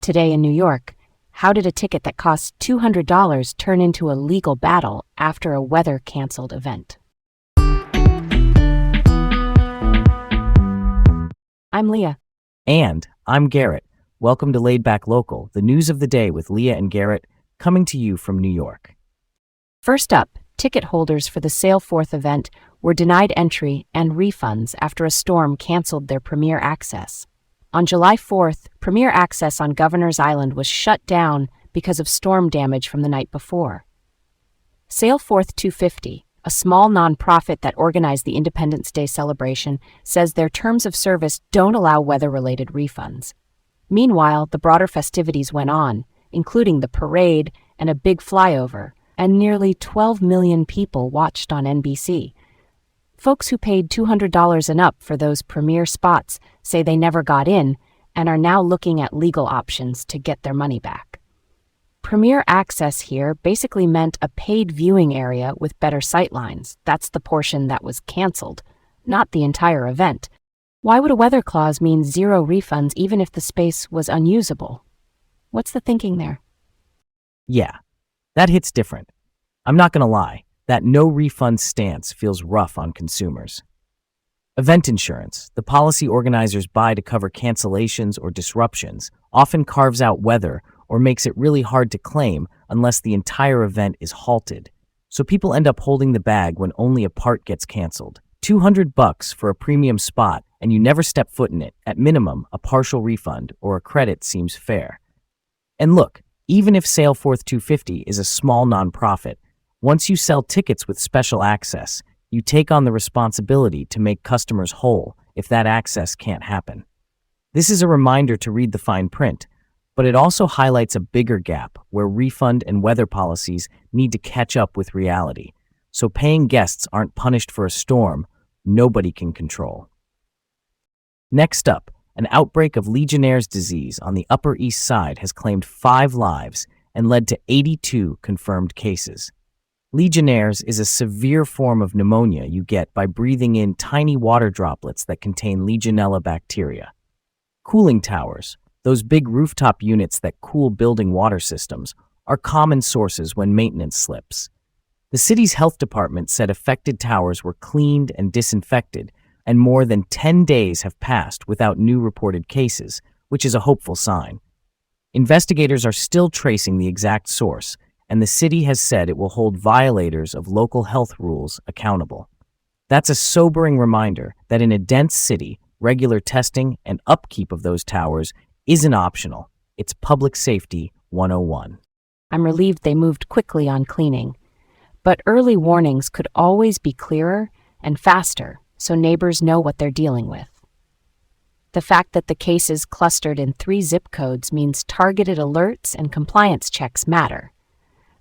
Today in New York, how did a ticket that cost $200 turn into a legal battle after a weather-canceled event? I'm Leah. And I'm Garrett. Welcome to Laid Back Local, the news of the day with Leah and Garrett, coming to you from New York. First up, ticket holders for the Sail Forth event were denied entry and refunds after a storm canceled their Premier Access. On July 4th, Premier Access on Governor's Island was shut down because of storm damage from the night before. Sail Forth 250, a small nonprofit that organized the Independence Day celebration, says their terms of service don't allow weather-related refunds. Meanwhile, the broader festivities went on, including the parade and a big flyover, and nearly 12 million people watched on NBC. Folks who paid $200 and up for those premier spots say they never got in and are now looking at legal options to get their money back. Premier Access here basically meant a paid viewing area with better sightlines. That's the portion that was canceled, not the entire event. Why would a weather clause mean zero refunds even if the space was unusable? What's the thinking there? Yeah, that hits different. I'm not gonna lie, that no refund stance feels rough on consumers. Event insurance, the policy organizers buy to cover cancellations or disruptions, often carves out weather or makes it really hard to claim unless the entire event is halted. So people end up holding the bag when only a part gets canceled. $200 for a premium spot and you never step foot in it. At minimum, a partial refund or a credit seems fair. And look, even if Sail Forth 250 is a small nonprofit, once you sell tickets with special access, you take on the responsibility to make customers whole if that access can't happen. This is a reminder to read the fine print, but it also highlights a bigger gap where refund and weather policies need to catch up with reality, so paying guests aren't punished for a storm nobody can control. Next up, an outbreak of Legionnaire's disease on the Upper East Side has claimed 5 lives and led to 82 confirmed cases. Legionnaire's is a severe form of pneumonia you get by breathing in tiny water droplets that contain Legionella bacteria. Cooling towers, those big rooftop units that cool building water systems, are common sources when maintenance slips. The city's health department said affected towers were cleaned and disinfected, and more than 10 days have passed without new reported cases, which is a hopeful sign. Investigators are still tracing the exact source, and the city has said it will hold violators of local health rules accountable. That's a sobering reminder that in a dense city, regular testing and upkeep of those towers isn't optional. It's public safety 101. I'm relieved they moved quickly on cleaning, but early warnings could always be clearer and faster so neighbors know what they're dealing with. The fact that the cases clustered in 3 zip codes means targeted alerts and compliance checks matter.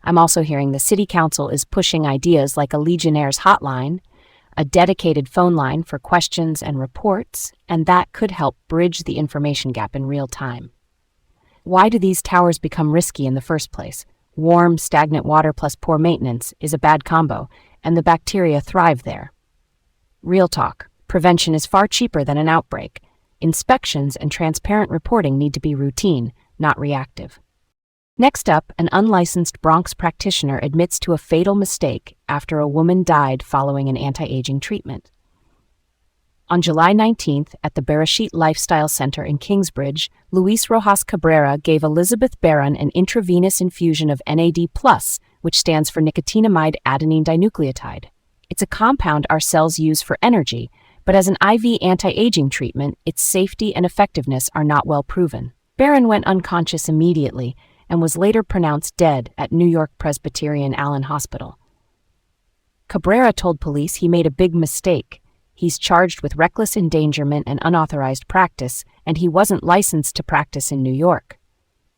I'm also hearing the City Council is pushing ideas like a Legionnaire's hotline, a dedicated phone line for questions and reports, and that could help bridge the information gap in real time. Why do these towers become risky in the first place? Warm, stagnant water plus poor maintenance is a bad combo, and the bacteria thrive there. Real talk, prevention is far cheaper than an outbreak. Inspections and transparent reporting need to be routine, not reactive. Next up, an unlicensed Bronx practitioner admits to a fatal mistake after a woman died following an anti-aging treatment. On July 19th, at the Bereshit Lifestyle Center in Kingsbridge, Luis Rojas Cabrera gave Elizabeth Barron an intravenous infusion of NAD+, which stands for nicotinamide adenine dinucleotide. It's a compound our cells use for energy, but as an IV anti-aging treatment, its safety and effectiveness are not well proven. Barron went unconscious immediately and was later pronounced dead at New York Presbyterian Allen Hospital. Cabrera told police he made a big mistake. He's charged with reckless endangerment and unauthorized practice, and he wasn't licensed to practice in New York.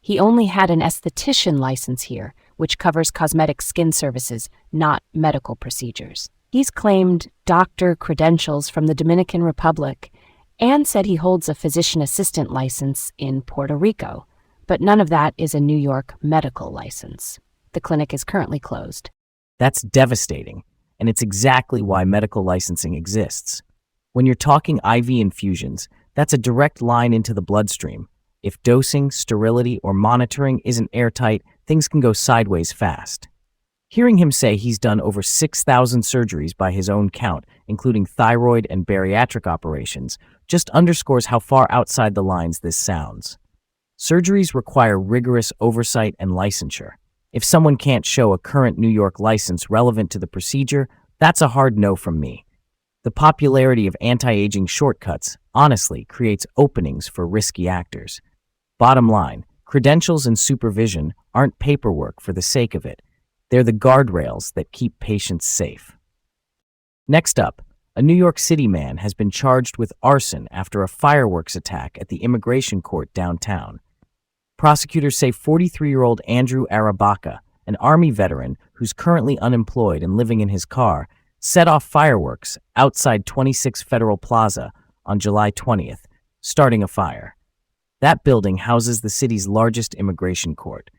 He only had an esthetician license here, which covers cosmetic skin services, not medical procedures. He's claimed doctor credentials from the Dominican Republic and said he holds a physician assistant license in Puerto Rico, but none of that is a New York medical license. The clinic is currently closed. That's devastating, and it's exactly why medical licensing exists. When you're talking IV infusions, that's a direct line into the bloodstream, If dosing, sterility, or monitoring isn't airtight, things can go sideways fast. Hearing him say he's done over 6,000 surgeries by his own count, including thyroid and bariatric operations, just underscores how far outside the lines this sounds. Surgeries require rigorous oversight and licensure. If someone can't show a current New York license relevant to the procedure, that's a hard no from me. The popularity of anti-aging shortcuts, honestly, creates openings for risky actors. Bottom line, credentials and supervision aren't paperwork for the sake of it. They're the guardrails that keep patients safe. Next up, a New York City man has been charged with arson after a fireworks attack at the immigration court downtown. Prosecutors say 43-year-old Andrew Arabaka, an Army veteran who's currently unemployed and living in his car, set off fireworks outside 26 Federal Plaza on July 20th, starting a fire. That building houses the city's largest immigration court.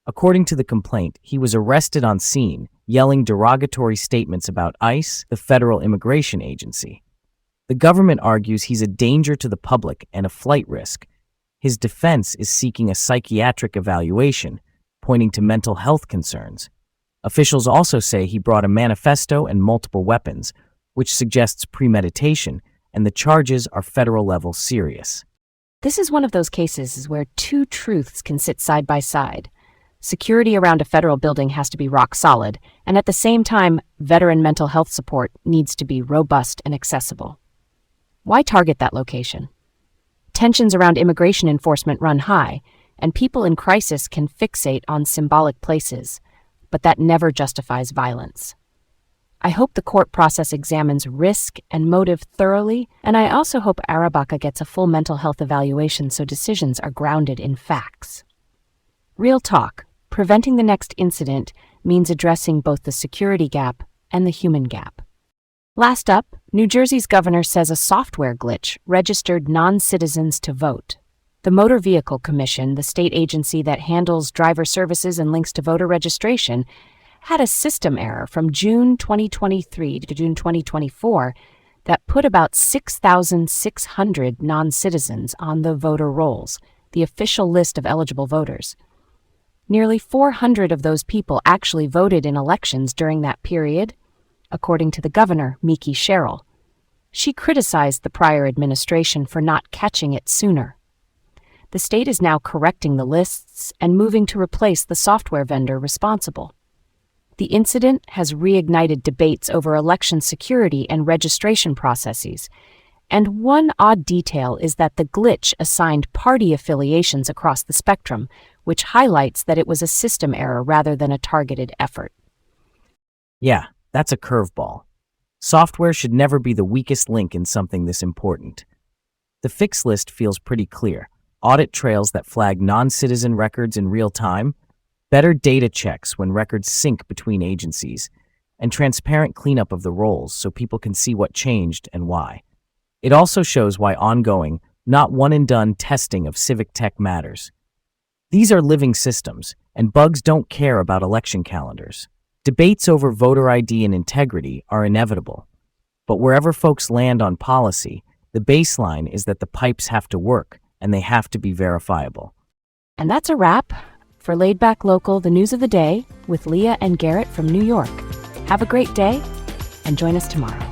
According to the complaint, he was arrested on scene, yelling derogatory statements about ICE, the federal immigration agency. The government argues he's a danger to the public and a flight risk. His defense is seeking a psychiatric evaluation, pointing to mental health concerns. Officials also say he brought a manifesto and multiple weapons, which suggests premeditation, and the charges are federal-level serious. This is one of those cases where two truths can sit side by side. Security around a federal building has to be rock solid, and at the same time, veteran mental health support needs to be robust and accessible. Why target that location? Tensions around immigration enforcement run high, and people in crisis can fixate on symbolic places, but that never justifies violence. I hope the court process examines risk and motive thoroughly, and I also hope Arabaka gets a full mental health evaluation so decisions are grounded in facts. Real talk, preventing the next incident means addressing both the security gap and the human gap. Last up, New Jersey's governor says a software glitch registered non-citizens to vote. The Motor Vehicle Commission, the state agency that handles driver services and links to voter registration, had a system error from June 2023 to June 2024 that put about 6,600 non-citizens on the voter rolls, the official list of eligible voters. Nearly 400 of those people actually voted in elections during that period, according to the governor, Miki Sherrill. She criticized the prior administration for not catching it sooner. The state is now correcting the lists and moving to replace the software vendor responsible. The incident has reignited debates over election security and registration processes, and one odd detail is that the glitch assigned party affiliations across the spectrum, which highlights that it was a system error rather than a targeted effort. Yeah, that's a curveball. Software should never be the weakest link in something this important. The fix list feels pretty clear. Audit trails that flag non-citizen records in real time, better data checks when records sync between agencies, and transparent cleanup of the rolls so people can see what changed and why. It also shows why ongoing, not one-and-done testing of civic tech matters. These are living systems, and bugs don't care about election calendars. Debates over voter ID and integrity are inevitable. But wherever folks land on policy, the baseline is that the pipes have to work, and they have to be verifiable. And that's a wrap for Laid Back Local, the news of the day, with Leah and Garrett from New York. Have a great day, and join us tomorrow.